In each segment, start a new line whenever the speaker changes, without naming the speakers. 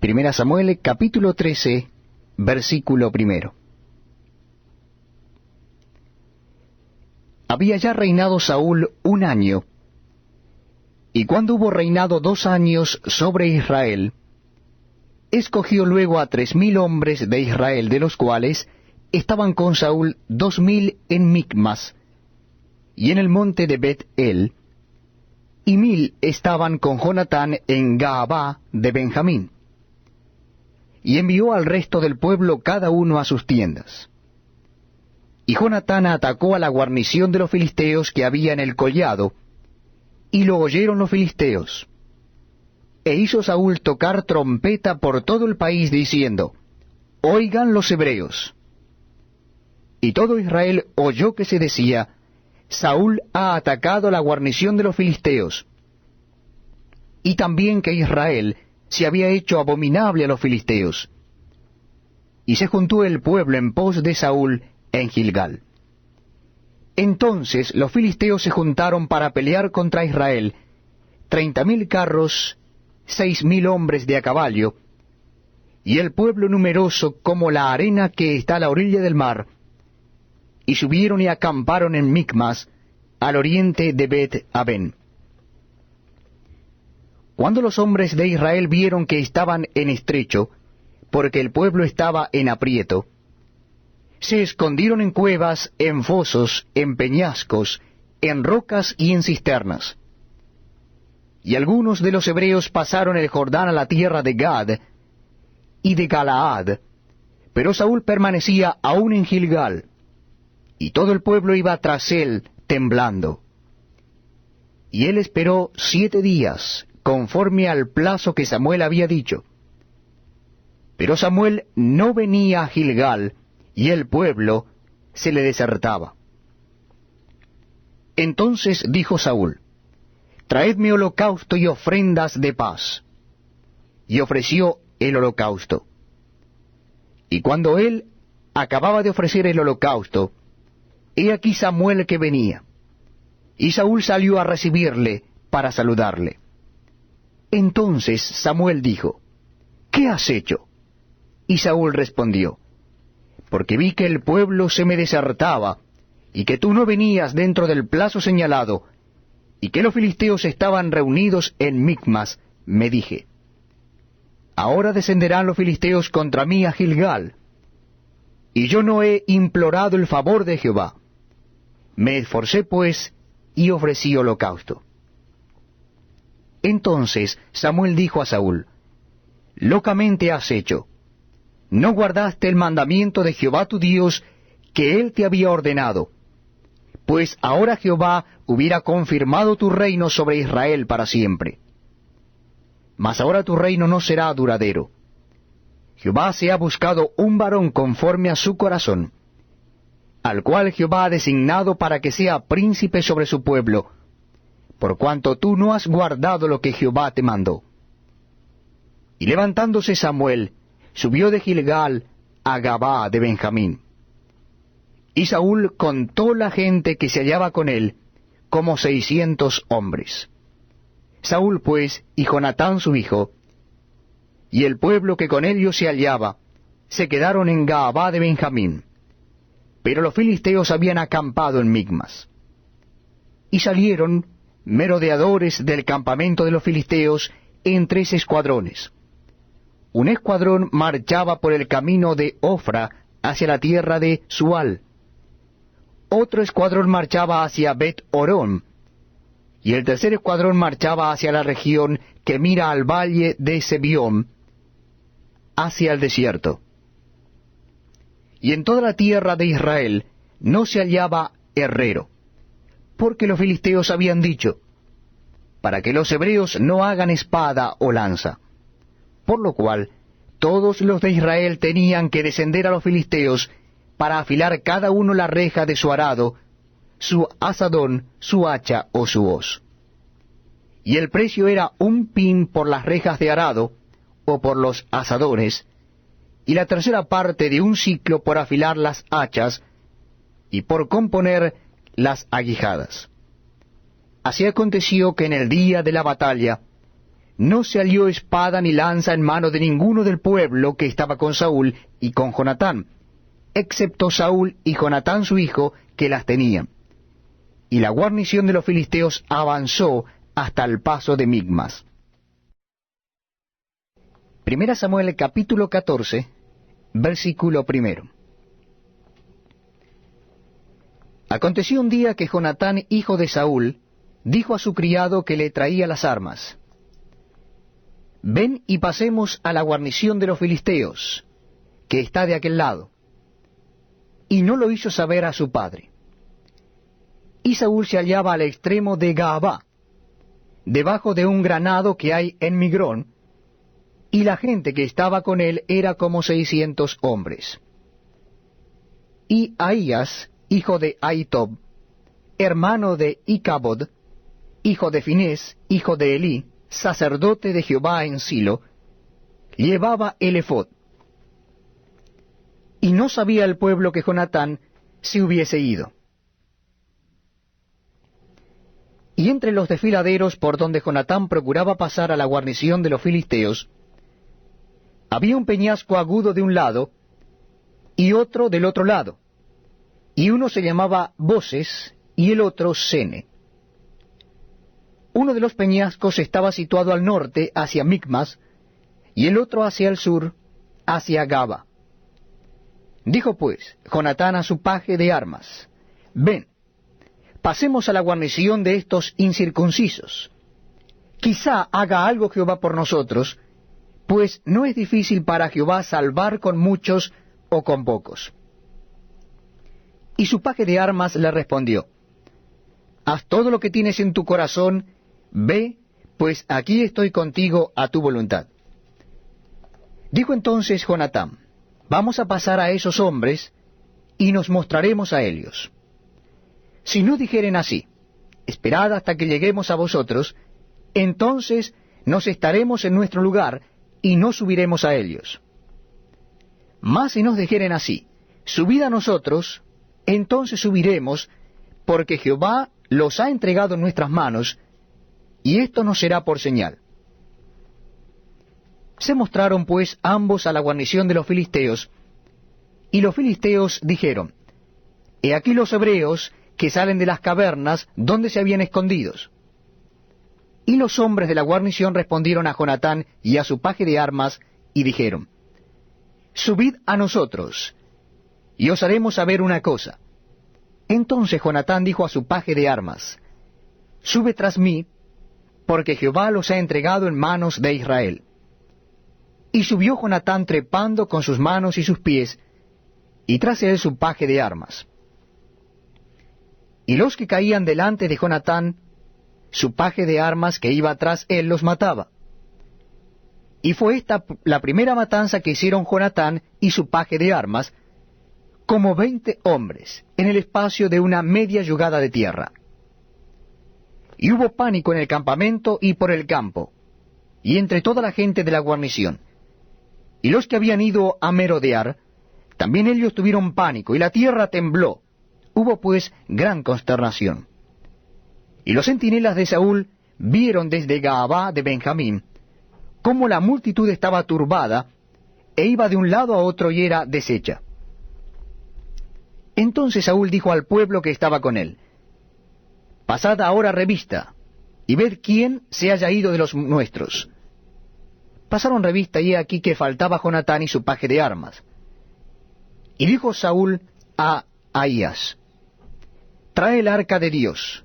Primera Samuel, capítulo 13, versículo 1. Había ya reinado Saúl 1 año, y cuando hubo reinado 2 años sobre Israel, escogió luego a 3,000 hombres de Israel, de los cuales estaban con Saúl 2,000 en Micmas, y en el monte de Bet-el, y 1,000 estaban con Jonatán en Gaabá de Benjamín. Y envió al resto del pueblo cada uno a sus tiendas. Y Jonatán atacó a la guarnición de los filisteos que había en el collado, y lo oyeron los filisteos. E hizo Saúl tocar trompeta por todo el país, diciendo: Oigan los hebreos. Y todo Israel oyó que se decía: Saúl ha atacado a la guarnición de los filisteos. Y también que Israel se había hecho abominable a los filisteos. Y se juntó el pueblo en pos de Saúl en Gilgal. Entonces los filisteos se juntaron para pelear contra Israel, 30,000 carros, 6,000 hombres de a caballo, y el pueblo numeroso como la arena que está a la orilla del mar, y subieron y acamparon en Micmas, al oriente de Bet-aben. Cuando los hombres de Israel vieron que estaban en estrecho, porque el pueblo estaba en aprieto, se escondieron en cuevas, en fosos, en peñascos, en rocas y en cisternas. Y algunos de los hebreos pasaron el Jordán a la tierra de Gad y de Galaad, pero Saúl permanecía aún en Gilgal, y todo el pueblo iba tras él temblando. Y él esperó 7 días, conforme al plazo que Samuel había dicho. Pero Samuel no venía a Gilgal, y el pueblo se le desertaba. Entonces dijo Saúl: Traedme holocausto y ofrendas de paz. Y ofreció el holocausto. Y cuando él acababa de ofrecer el holocausto, he aquí Samuel que venía. Y Saúl salió a recibirle para saludarle. Entonces Samuel dijo: ¿Qué has hecho? Y Saúl respondió: Porque vi que el pueblo se me desertaba, y que tú no venías dentro del plazo señalado, y que los filisteos estaban reunidos en Micmas, me dije: Ahora descenderán los filisteos contra mí a Gilgal. Y yo no he implorado el favor de Jehová. Me esforcé pues, y ofrecí holocausto. Entonces Samuel dijo a Saúl: Locamente has hecho. No guardaste el mandamiento de Jehová tu Dios, que él te había ordenado. Pues ahora Jehová hubiera confirmado tu reino sobre Israel para siempre. Mas ahora tu reino no será duradero. Jehová se ha buscado un varón conforme a su corazón, al cual Jehová ha designado para que sea príncipe sobre su pueblo, por cuanto tú no has guardado lo que Jehová te mandó. Y levantándose Samuel, subió de Gilgal a Gabá de Benjamín. Y Saúl contó la gente que se hallaba con él, como 600 hombres. Saúl pues, y Jonatán su hijo, y el pueblo que con ellos se hallaba, se quedaron en Gabá de Benjamín. Pero los filisteos habían acampado en Micmas. Y salieron merodeadores del campamento de los filisteos en 3 escuadrones. Un escuadrón marchaba por el camino de Ofra hacia la tierra de Sual. Otro escuadrón marchaba hacia Bet-Orón. Y el tercer escuadrón marchaba hacia la región que mira al valle de Sebión, hacia el desierto. Y en toda la tierra de Israel no se hallaba herrero, porque los filisteos habían dicho: para que los hebreos no hagan espada o lanza. Por lo cual, todos los de Israel tenían que descender a los filisteos para afilar cada uno la reja de su arado, su azadón, su hacha o su hoz. Y el precio era 1 pin por las rejas de arado, o por los azadones, y la tercera parte de 1 siclo por afilar las hachas, y por componer las aguijadas. Así aconteció que en el día de la batalla, no se halló espada ni lanza en mano de ninguno del pueblo que estaba con Saúl y con Jonatán, excepto Saúl y Jonatán su hijo, que las tenían. Y la guarnición de los filisteos avanzó hasta el paso de Migmas. Primera Samuel capítulo 14, versículo 1. Aconteció un día que Jonatán, hijo de Saúl, dijo a su criado que le traía las armas: Ven y pasemos a la guarnición de los filisteos, que está de aquel lado. Y no lo hizo saber a su padre. Y Saúl se hallaba al extremo de Gaabá, debajo de un granado que hay en Migrón, y la gente que estaba con él era como 600 hombres. Y Ahías, hijo de Ahitob, hermano de Icabod, hijo de Finés, hijo de Elí, sacerdote de Jehová en Silo, llevaba el ephod. Y no sabía el pueblo que Jonatán se hubiese ido. Y entre los desfiladeros por donde Jonatán procuraba pasar a la guarnición de los filisteos, había un peñasco agudo de un lado y otro del otro lado, y uno se llamaba Boses y el otro Sene. Uno de los peñascos estaba situado al norte, hacia Micmas, y el otro hacia el sur, hacia Gaba. Dijo pues Jonatán a su paje de armas: Ven, pasemos a la guarnición de estos incircuncisos. Quizá haga algo Jehová por nosotros, pues no es difícil para Jehová salvar con muchos o con pocos. Y su paje de armas le respondió: Haz todo lo que tienes en tu corazón, ve, pues aquí estoy contigo a tu voluntad. Dijo entonces Jonatán: Vamos a pasar a esos hombres, y nos mostraremos a ellos. Si no dijeren así: Esperad hasta que lleguemos a vosotros, entonces nos estaremos en nuestro lugar, y no subiremos a ellos. Mas si nos dijeren así: Subid a nosotros, entonces subiremos, porque Jehová los ha entregado en nuestras manos, y esto nos será por señal. Se mostraron pues ambos a la guarnición de los filisteos, y los filisteos dijeron: He aquí los hebreos que salen de las cavernas donde se habían escondidos. Y los hombres de la guarnición respondieron a Jonatán y a su paje de armas, y dijeron: Subid a nosotros, y os haremos saber una cosa. Entonces Jonatán dijo a su paje de armas: Sube tras mí, porque Jehová los ha entregado en manos de Israel. Y subió Jonatán trepando con sus manos y sus pies, y tras él su paje de armas. Y los que caían delante de Jonatán, su paje de armas que iba tras él los mataba. Y fue esta la primera matanza que hicieron Jonatán y su paje de armas, como 20 hombres, en el espacio de una media yugada de tierra. Y hubo pánico en el campamento y por el campo, y entre toda la gente de la guarnición. Y los que habían ido a merodear, también ellos tuvieron pánico, y la tierra tembló. Hubo pues gran consternación. Y los centinelas de Saúl vieron desde Gaabá de Benjamín cómo la multitud estaba turbada, e iba de un lado a otro y era deshecha. Entonces Saúl dijo al pueblo que estaba con él: Pasad ahora revista, y ved quién se haya ido de los nuestros. Pasaron revista, y he aquí que faltaba Jonatán y su paje de armas. Y dijo Saúl a Ahías: Trae el arca de Dios,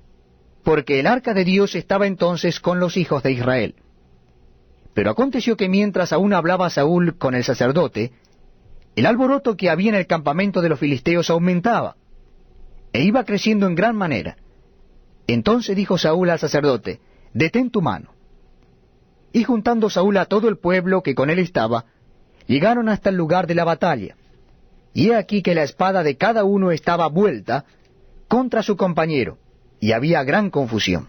porque el arca de Dios estaba entonces con los hijos de Israel. Pero aconteció que mientras aún hablaba Saúl con el sacerdote, el alboroto que había en el campamento de los filisteos aumentaba, e iba creciendo en gran manera. Entonces dijo Saúl al sacerdote: Detén tu mano. Y juntando Saúl a todo el pueblo que con él estaba, llegaron hasta el lugar de la batalla. Y he aquí que la espada de cada uno estaba vuelta contra su compañero, y había gran confusión.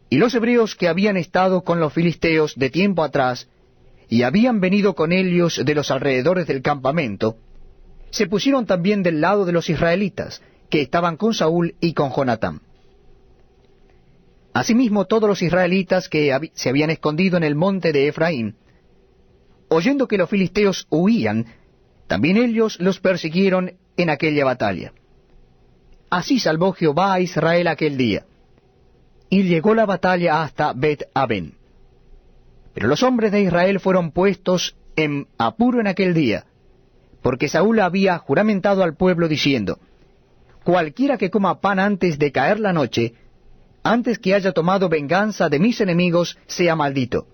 Y los hebreos que habían estado con los filisteos de tiempo atrás, y habían venido con ellos de los alrededores del campamento, se pusieron también del lado de los israelitas, que estaban con Saúl y con Jonatán. Asimismo todos los israelitas que se habían escondido en el monte de Efraín, oyendo que los filisteos huían, también ellos los persiguieron en aquella batalla. Así salvó Jehová a Israel aquel día. Y llegó la batalla hasta Bet-Aven. Pero los hombres de Israel fueron puestos en apuro en aquel día, porque Saúl había juramentado al pueblo diciendo: cualquiera que coma pan antes de caer la noche, antes que haya tomado venganza de mis enemigos, sea maldito.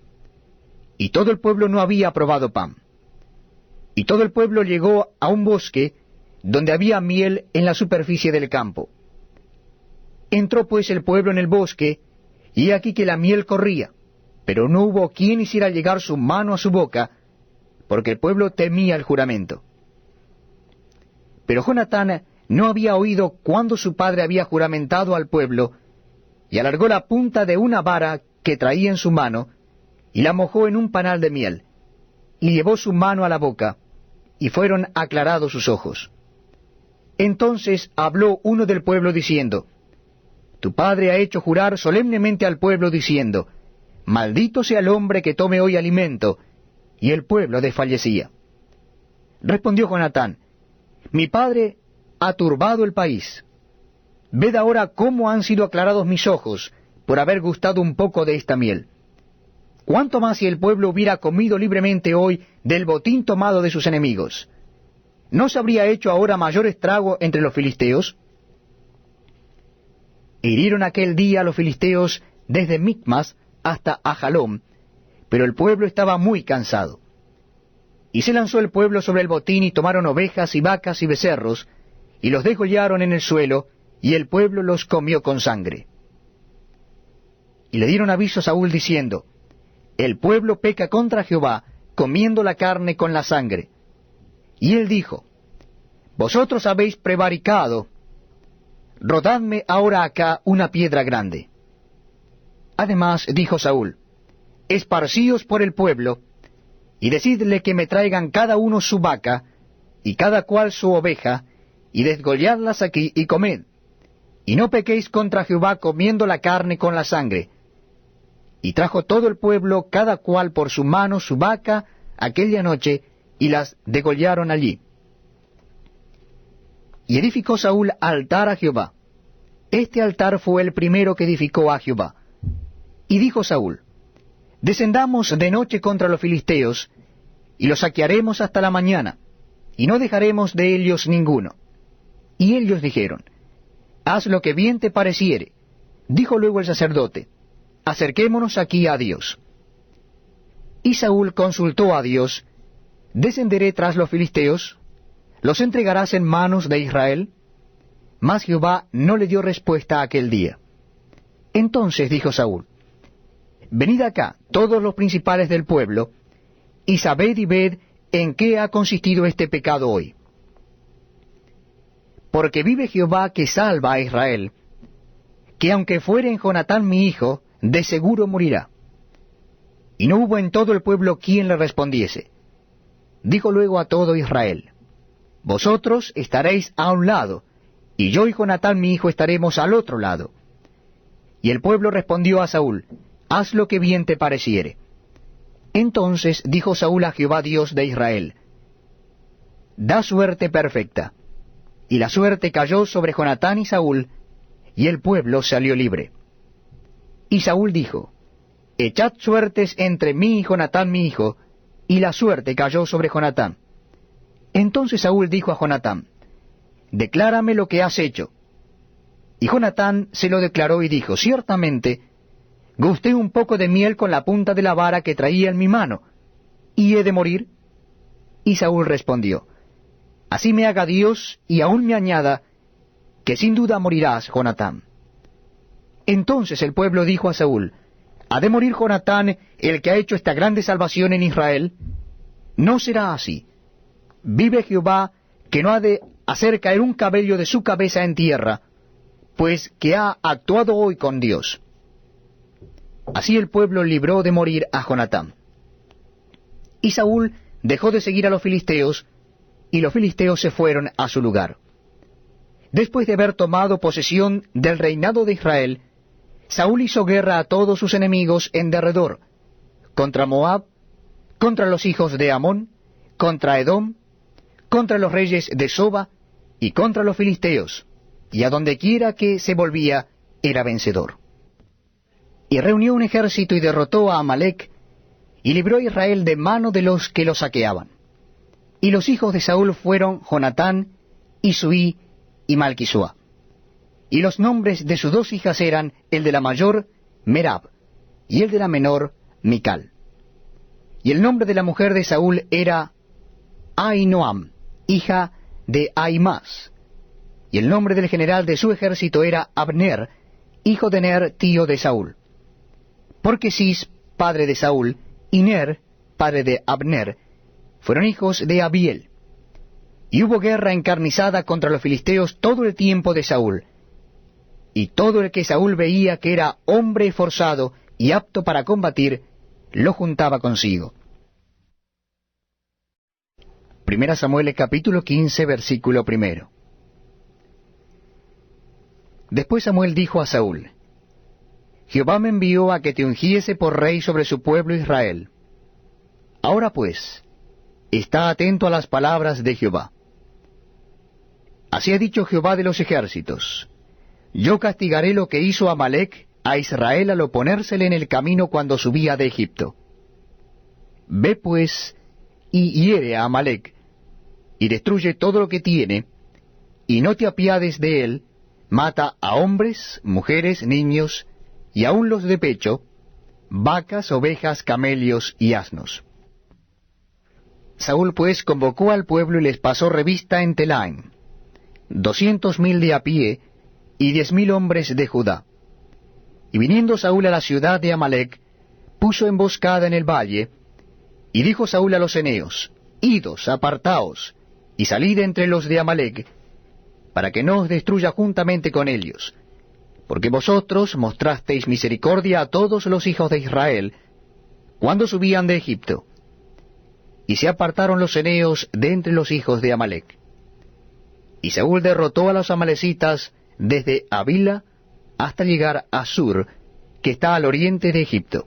Y todo el pueblo no había probado pan. Y todo el pueblo llegó a un bosque donde había miel en la superficie del campo. Entró pues el pueblo en el bosque, y he aquí que la miel corría, pero no hubo quien hiciera llegar su mano a su boca, porque el pueblo temía el juramento. Pero Jonatán no había oído cuando su padre había juramentado al pueblo, y alargó la punta de una vara que traía en su mano, y la mojó en un panal de miel, y llevó su mano a la boca, y fueron aclarados sus ojos. Entonces habló uno del pueblo diciendo: tu padre ha hecho jurar solemnemente al pueblo diciendo: maldito sea el hombre que tome hoy alimento. Y el pueblo desfallecía. Respondió Jonatán: mi padre ha turbado el país. Ved ahora cómo han sido aclarados mis ojos por haber gustado un poco de esta miel. ¿Cuánto más si el pueblo hubiera comido libremente hoy del botín tomado de sus enemigos? ¿No se habría hecho ahora mayor estrago entre los filisteos? Hirieron aquel día a los filisteos desde Micmas hasta Ajalón, pero el pueblo estaba muy cansado. Y se lanzó el pueblo sobre el botín, y tomaron ovejas y vacas y becerros, y los degollaron en el suelo, y el pueblo los comió con sangre. Y le dieron aviso a Saúl diciendo: el pueblo peca contra Jehová, comiendo la carne con la sangre. Y él dijo: vosotros habéis prevaricado, rodadme ahora acá una piedra grande. Además dijo Saúl: esparcíos por el pueblo, y decidle que me traigan cada uno su vaca, y cada cual su oveja, y desgolladlas aquí y comed, y no pequéis contra Jehová comiendo la carne con la sangre. Y trajo todo el pueblo, cada cual por su mano, su vaca, aquella noche, y las degollaron allí. Y edificó Saúl altar a Jehová. Este altar fue el primero que edificó a Jehová. Y dijo Saúl: descendamos de noche contra los filisteos, y los saquearemos hasta la mañana, y no dejaremos de ellos ninguno. Y ellos dijeron: haz lo que bien te pareciere. Dijo luego el sacerdote: acerquémonos aquí a Dios. Y Saúl consultó a Dios: ¿descenderé tras los filisteos? ¿Los entregarás en manos de Israel? Mas Jehová no le dio respuesta aquel día. Entonces dijo Saúl: venid acá todos los principales del pueblo, y sabed y ved en qué ha consistido este pecado hoy. Porque vive Jehová que salva a Israel, que aunque fuere en Jonatán mi hijo, de seguro morirá. Y no hubo en todo el pueblo quien le respondiese. Dijo luego a todo Israel: vosotros estaréis a un lado, y yo y Jonatán mi hijo estaremos al otro lado. Y el pueblo respondió a Saúl: haz lo que bien te pareciere. Entonces dijo Saúl a Jehová Dios de Israel: da suerte perfecta. Y la suerte cayó sobre Jonatán y Saúl, y el pueblo salió libre. Y Saúl dijo: echad suertes entre mí y Jonatán mi hijo, y la suerte cayó sobre Jonatán. Entonces Saúl dijo a Jonatán: declárame lo que has hecho. Y Jonatán se lo declaró y dijo: ciertamente, gusté un poco de miel con la punta de la vara que traía en mi mano, ¿y he de morir? Y Saúl respondió: así me haga Dios, y aún me añada, que sin duda morirás, Jonatán. Entonces el pueblo dijo a Saúl: ¿ha de morir Jonatán, el que ha hecho esta grande salvación en Israel? No será así. Vive Jehová, que no ha de hacer caer un cabello de su cabeza en tierra, pues que ha actuado hoy con Dios. Así el pueblo libró de morir a Jonatán. Y Saúl dejó de seguir a los filisteos, y los filisteos se fueron a su lugar. Después de haber tomado posesión del reinado de Israel, Saúl hizo guerra a todos sus enemigos en derredor, contra Moab, contra los hijos de Amón, contra Edom, contra los reyes de Soba y contra los filisteos, y a donde quiera que se volvía era vencedor. Y reunió un ejército y derrotó a Amalec, y libró a Israel de mano de los que lo saqueaban. Y los hijos de Saúl fueron Jonatán, Isuí y Malquisúa. Y los nombres de sus dos hijas eran, el de la mayor, Merab, y el de la menor, Mical. Y el nombre de la mujer de Saúl era Ahinoam, hija de Ahimaas. Y el nombre del general de su ejército era Abner, hijo de Ner, tío de Saúl. Porque Cis, padre de Saúl, y Ner, padre de Abner, fueron hijos de Abiel. Y hubo guerra encarnizada contra los filisteos todo el tiempo de Saúl. Y todo el que Saúl veía que era hombre forzado y apto para combatir, lo juntaba consigo. 1 Samuel capítulo 15, versículo 1. Después Samuel dijo a Saúl: Jehová me envió a que te ungiese por rey sobre su pueblo Israel. Ahora pues, está atento a las palabras de Jehová. Así ha dicho Jehová de los ejércitos: Yo castigaré lo que hizo Amalec a Israel al oponérsele en el camino cuando subía de Egipto. Ve pues y hiere a Amalec, y destruye todo lo que tiene, y no te apiades de él, mata a hombres, mujeres, niños, y aun los de pecho, vacas, ovejas, camellos y asnos. Saúl pues convocó al pueblo y les pasó revista en Telaim, 200,000 de a pie, y 10,000 hombres de Judá. Y viniendo Saúl a la ciudad de Amalec, puso emboscada en el valle, y dijo Saúl a los eneos: Idos, apartaos, y salid entre los de Amalec, para que no os destruya juntamente con ellos, porque vosotros mostrasteis misericordia a todos los hijos de Israel, cuando subían de Egipto. Y se apartaron los eneos de entre los hijos de Amalec. Y Saúl derrotó a los amalecitas desde Avila hasta llegar a Sur, que está al oriente de Egipto.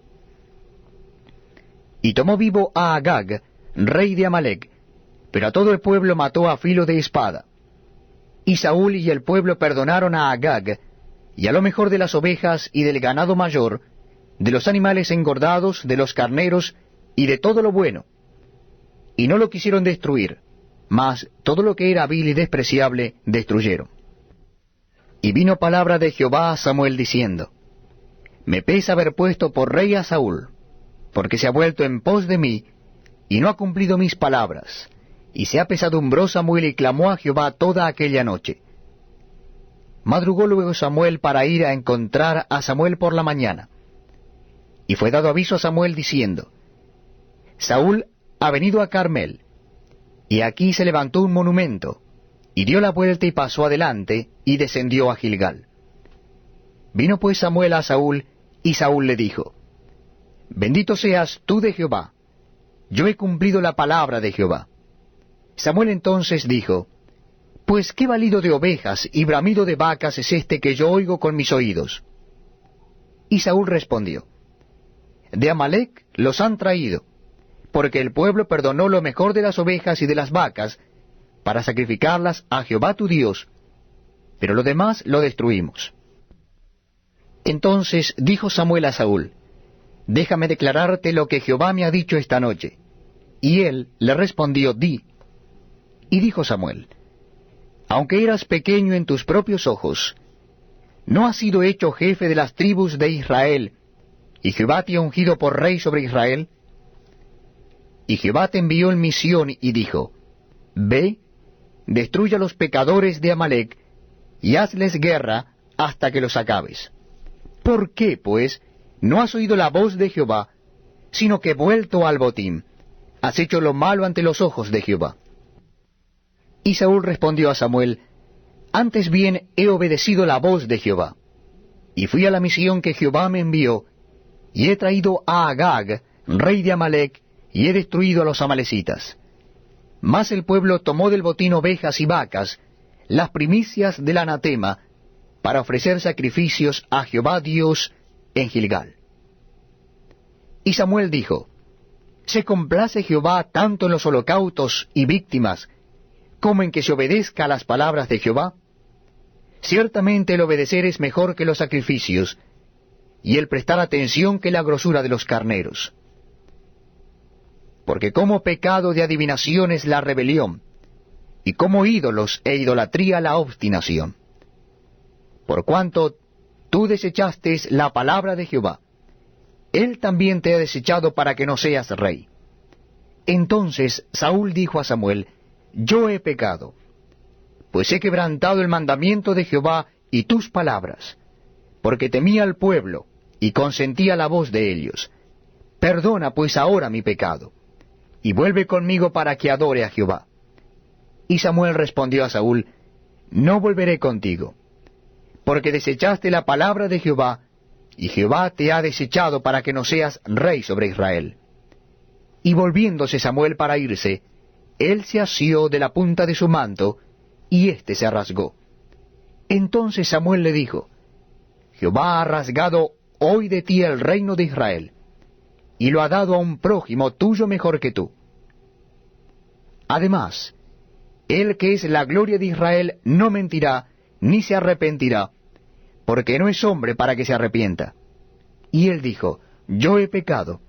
Y tomó vivo a Agag, rey de Amalec, pero a todo el pueblo mató a filo de espada. Y Saúl y el pueblo perdonaron a Agag, y a lo mejor de las ovejas y del ganado mayor, de los animales engordados, de los carneros, y de todo lo bueno. Y no lo quisieron destruir, mas todo lo que era vil y despreciable destruyeron. Y vino palabra de Jehová a Samuel diciendo: Me pesa haber puesto por rey a Saúl, porque se ha vuelto en pos de mí, y no ha cumplido mis palabras. Y se apesadumbró Samuel y clamó a Jehová toda aquella noche. Madrugó luego Samuel para ir a encontrar a Samuel por la mañana. Y fue dado aviso a Samuel diciendo: Saúl ha venido a Carmel, y aquí se levantó un monumento, y dio la vuelta y pasó adelante, y descendió a Gilgal. Vino pues Samuel a Saúl, y Saúl le dijo: Bendito seas tú de Jehová, yo he cumplido la palabra de Jehová. Samuel entonces dijo: Pues qué balido de ovejas y bramido de vacas es este que yo oigo con mis oídos. Y Saúl respondió: De Amalec los han traído, porque el pueblo perdonó lo mejor de las ovejas y de las vacas, para sacrificarlas a Jehová tu Dios, pero lo demás lo destruimos. Entonces dijo Samuel a Saúl: Déjame declararte lo que Jehová me ha dicho esta noche. Y él le respondió: Di. Y dijo Samuel: Aunque eras pequeño en tus propios ojos, ¿no has sido hecho jefe de las tribus de Israel, y Jehová te ha ungido por rey sobre Israel? Y Jehová te envió en misión y dijo: Ve, destruye a los pecadores de Amalec, y hazles guerra hasta que los acabes. ¿Por qué, pues, no has oído la voz de Jehová, sino que vuelto al botín, has hecho lo malo ante los ojos de Jehová? Y Saúl respondió a Samuel: Antes bien he obedecido la voz de Jehová, y fui a la misión que Jehová me envió, y he traído a Agag, rey de Amalec, y he destruido a los amalecitas. Mas el pueblo tomó del botín ovejas y vacas, las primicias del anatema, para ofrecer sacrificios a Jehová Dios en Gilgal. Y Samuel dijo, ¿se complace Jehová tanto en los holocaustos y víctimas, como en que se obedezca a las palabras de Jehová? Ciertamente el obedecer es mejor que los sacrificios, y el prestar atención que la grosura de los carneros. Porque como pecado de adivinación es la rebelión, y como ídolos e idolatría la obstinación. Por cuanto tú desechaste la palabra de Jehová, él también te ha desechado para que no seas rey. Entonces Saúl dijo a Samuel, yo he pecado, pues he quebrantado el mandamiento de Jehová y tus palabras, porque temía al pueblo y consentía la voz de ellos. Perdona pues ahora mi pecado, y vuelve conmigo para que adore a Jehová. Y Samuel respondió a Saúl, no volveré contigo, porque desechaste la palabra de Jehová, y Jehová te ha desechado para que no seas rey sobre Israel. Y volviéndose Samuel para irse, él se asió de la punta de su manto, y éste se rasgó. Entonces Samuel le dijo, Jehová ha rasgado hoy de ti el reino de Israel, y lo ha dado a un prójimo tuyo mejor que tú. Además, él que es la gloria de Israel no mentirá, ni se arrepentirá, porque no es hombre para que se arrepienta. Y él dijo, yo he pecado,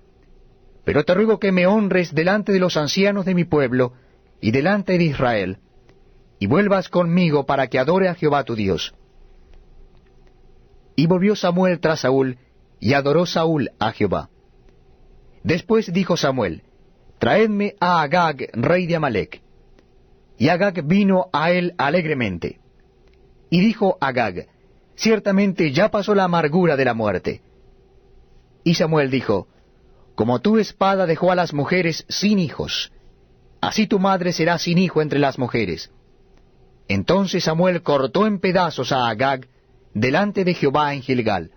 pero te ruego que me honres delante de los ancianos de mi pueblo, y delante de Israel, y vuelvas conmigo para que adore a Jehová tu Dios. Y volvió Samuel tras Saúl, y adoró Saúl a Jehová. Después dijo Samuel, traedme a Agag, rey de Amalec. Y Agag vino a él alegremente. Y dijo Agag, ciertamente ya pasó la amargura de la muerte. Y Samuel dijo, como tu espada dejó a las mujeres sin hijos, así tu madre será sin hijo entre las mujeres. Entonces Samuel cortó en pedazos a Agag delante de Jehová en Gilgal.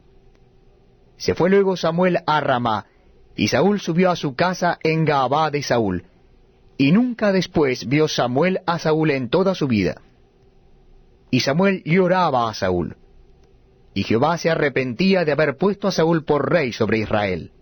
Se fue luego Samuel a Ramá, y Saúl subió a su casa en Gaabá de Saúl, y nunca después vio Samuel a Saúl en toda su vida. Y Samuel lloraba a Saúl, y Jehová se arrepentía de haber puesto a Saúl por rey sobre Israel.